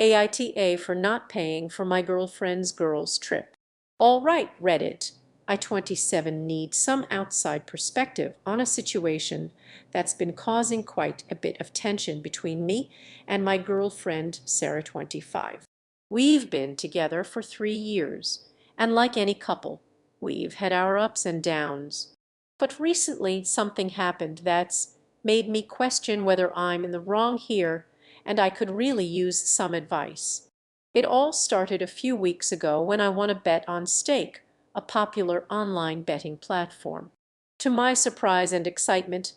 AITA for not paying for my girlfriend's girls' trip. All right, Reddit. I 27 need some outside perspective on a situation that's been causing quite a bit of tension between me and my girlfriend, Sarah 25. We've been together for 3 years, and like any couple, we've had our ups and downs. But recently something happened that's made me question whether I'm in the wrong here, and I could really use some advice. It all started a few weeks ago when I won a bet on Stake, a popular online betting platform. To my surprise and excitement,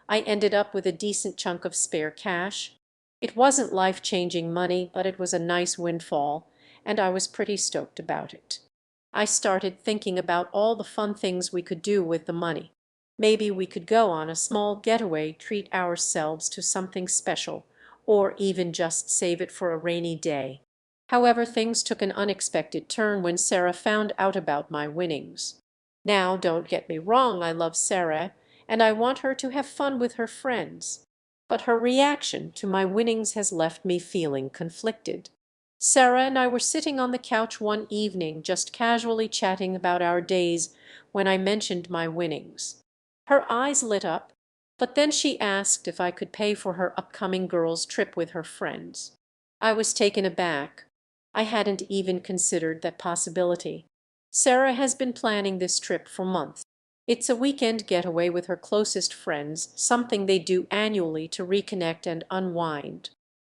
I ended up with a decent chunk of spare cash. It wasn't life-changing money, but it was a nice windfall, and I was pretty stoked about it. I started thinking about all the fun things we could do with the money. Maybe we could go on a small getaway, treat ourselves to something special, or even just save it for a rainy day. However, things took an unexpected turn when Sarah found out about my winnings. Now, don't get me wrong, I love Sarah, and I want her to have fun with her friends. But her reaction to my winnings has left me feeling conflicted. Sarah and I were sitting on the couch one evening, just casually chatting about our days when I mentioned my winnings. Her eyes lit up, but then she asked if I could pay for her upcoming girls' trip with her friends. I was taken aback. I hadn't even considered that possibility. Sarah has been planning this trip for months. It's a weekend getaway with her closest friends, something they do annually to reconnect and unwind.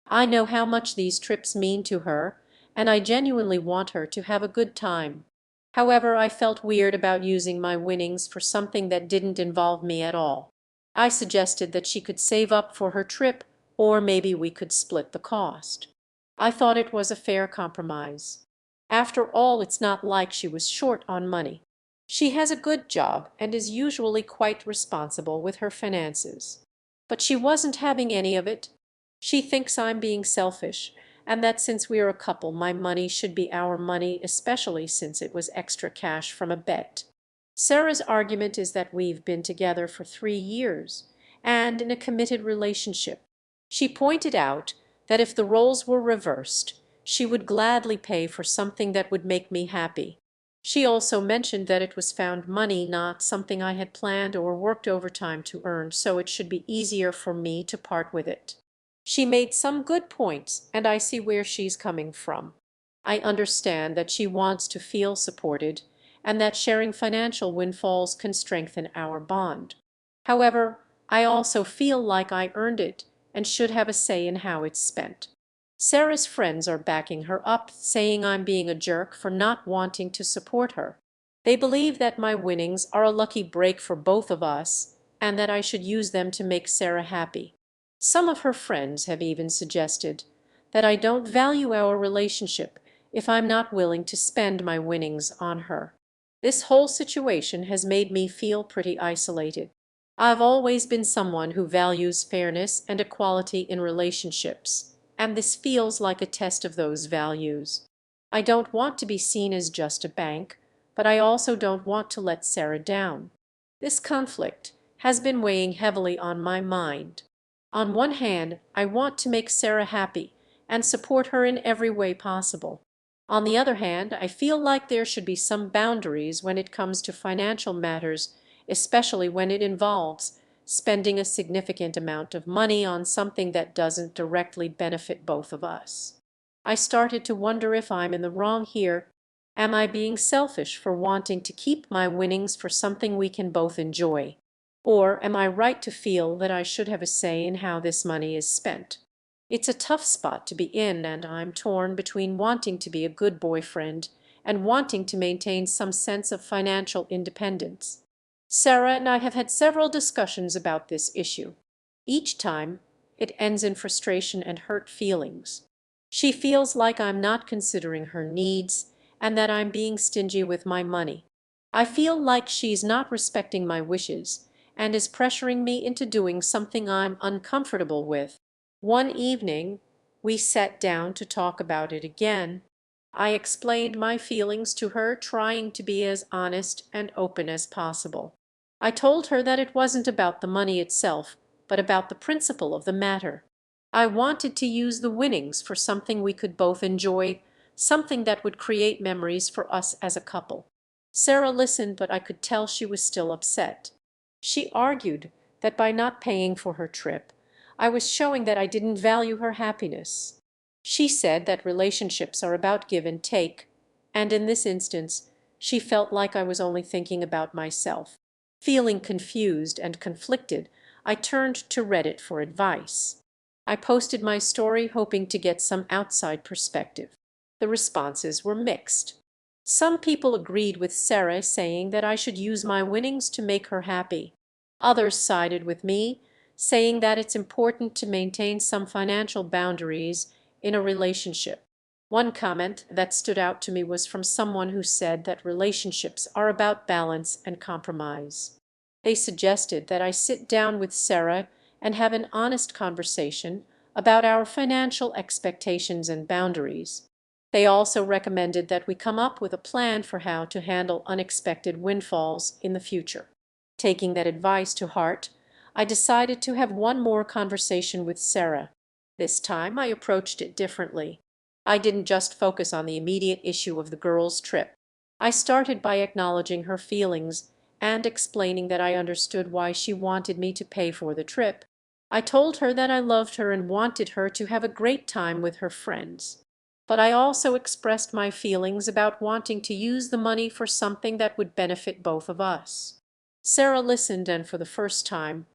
I know how much these trips mean to her, and I genuinely want her to have a good time. However, I felt weird about using my winnings for something that didn't involve me at all. I suggested that she could save up for her trip, or maybe we could split the cost. I thought it was a fair compromise. After all, it's not like she was short on money. She has a good job and is usually quite responsible with her finances. But she wasn't having any of it. She thinks I'm being selfish, and that since we're a couple, my money should be our money, especially since it was extra cash from a bet. Sarah's argument is that we've been together for 3 years and in a committed relationship. She pointed out that if the roles were reversed, she would gladly pay for something that would make me happy. She also mentioned that it was found money, not something I had planned or worked overtime to earn, so it should be easier for me to part with it. She made some good points, and I see where she's coming from. I understand that she wants to feel supported and that sharing financial windfalls can strengthen our bond. However, I also feel like I earned it and should have a say in how it's spent. Sarah's friends are backing her up, saying I'm being a jerk for not wanting to support her. They believe that my winnings are a lucky break for both of us and that I should use them to make Sarah happy. Some of her friends have even suggested that I don't value our relationship if I'm not willing to spend my winnings on her. This whole situation has made me feel pretty isolated. I've always been someone who values fairness and equality in relationships, and this feels like a test of those values. I don't want to be seen as just a bank, but I also don't want to let Sarah down. This conflict has been weighing heavily on my mind. On one hand, I want to make Sarah happy and support her in every way possible. On the other hand, I feel like there should be some boundaries when it comes to financial matters, especially when it involves spending a significant amount of money on something that doesn't directly benefit both of us. I started to wonder if I'm in the wrong here. Am I being selfish for wanting to keep my winnings for something we can both enjoy? Or am I right to feel that I should have a say in how this money is spent? It's a tough spot to be in, and I'm torn between wanting to be a good boyfriend and wanting to maintain some sense of financial independence. Sarah and I have had several discussions about this issue. Each time, it ends in frustration and hurt feelings. She feels like I'm not considering her needs and that I'm being stingy with my money. I feel like she's not respecting my wishes and is pressuring me into doing something I'm uncomfortable with. One evening, we sat down to talk about it again. I explained my feelings to her, trying to be as honest and open as possible. I told her that it wasn't about the money itself, but about the principle of the matter. I wanted to use the winnings for something we could both enjoy, something that would create memories for us as a couple. Sarah listened, but I could tell she was still upset. She argued that by not paying for her trip, I was showing that I didn't value her happiness. She said that relationships are about give and take, and in this instance, she felt like I was only thinking about myself. Feeling confused and conflicted, I turned to Reddit for advice. I posted my story hoping to get some outside perspective. The responses were mixed. Some people agreed with Sarah, saying that I should use my winnings to make her happy. Others sided with me, saying that it's important to maintain some financial boundaries in a relationship. One comment that stood out to me was from someone who said that relationships are about balance and compromise. They suggested that I sit down with Sarah and have an honest conversation about our financial expectations and boundaries. They also recommended that we come up with a plan for how to handle unexpected windfalls in the future. Taking that advice to heart, I decided to have one more conversation with Sarah. This time I approached it differently. I didn't just focus on the immediate issue of the girls' trip. I started by acknowledging her feelings and explaining that I understood why she wanted me to pay for the trip. I told her that I loved her and wanted her to have a great time with her friends. But I also expressed my feelings about wanting to use the money for something that would benefit both of us. Sarah listened, and for the first time,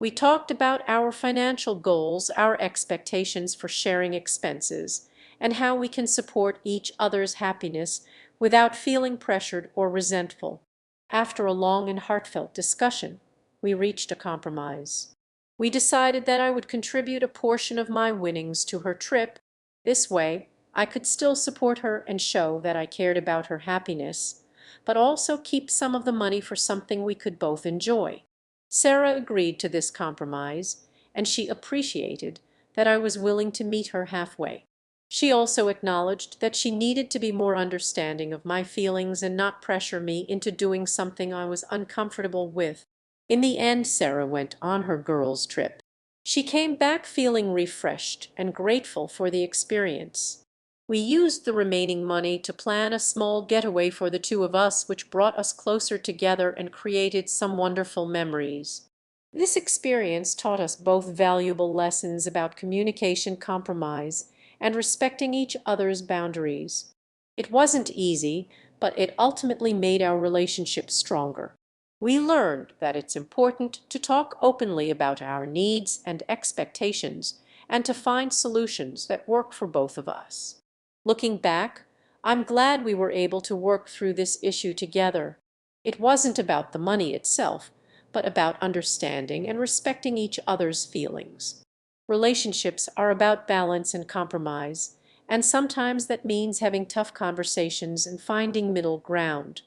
we talked about our financial goals, our expectations for sharing expenses, and how we can support each other's happiness without feeling pressured or resentful. After a long and heartfelt discussion, we reached a compromise. We decided that I would contribute a portion of my winnings to her trip. This way, I could still support her and show that I cared about her happiness, but also keep some of the money for something we could both enjoy. Sarah agreed to this compromise, and she appreciated that I was willing to meet her halfway. She also acknowledged that she needed to be more understanding of my feelings and not pressure me into doing something I was uncomfortable with. In the end, Sarah went on her girls' trip. She came back feeling refreshed and grateful for the experience. We used the remaining money to plan a small getaway for the two of us, which brought us closer together and created some wonderful memories. This experience taught us both valuable lessons about communication, compromise, and respecting each other's boundaries. It wasn't easy, but it ultimately made our relationship stronger. We learned that it's important to talk openly about our needs and expectations and to find solutions that work for both of us. Looking back, I'm glad we were able to work through this issue together. It wasn't about the money itself, but about understanding and respecting each other's feelings. Relationships are about balance and compromise, and sometimes that means having tough conversations and finding middle ground.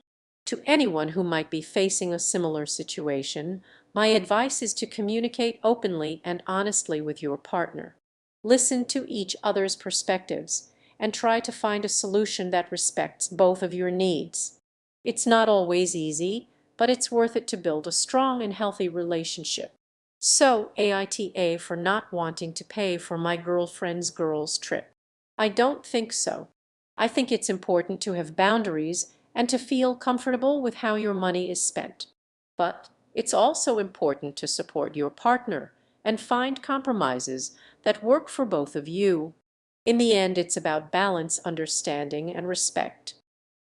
To anyone who might be facing a similar situation, my advice is to communicate openly and honestly with your partner. Listen to each other's perspectives and try to find a solution that respects both of your needs. It's not always easy, but it's worth it to build a strong and healthy relationship. So, AITA for not wanting to pay for my girlfriend's girls' trip. I don't think so. I think it's important to have boundaries and to feel comfortable with how your money is spent. But it's also important to support your partner and find compromises that work for both of you. In the end, it's about balance, understanding, and respect.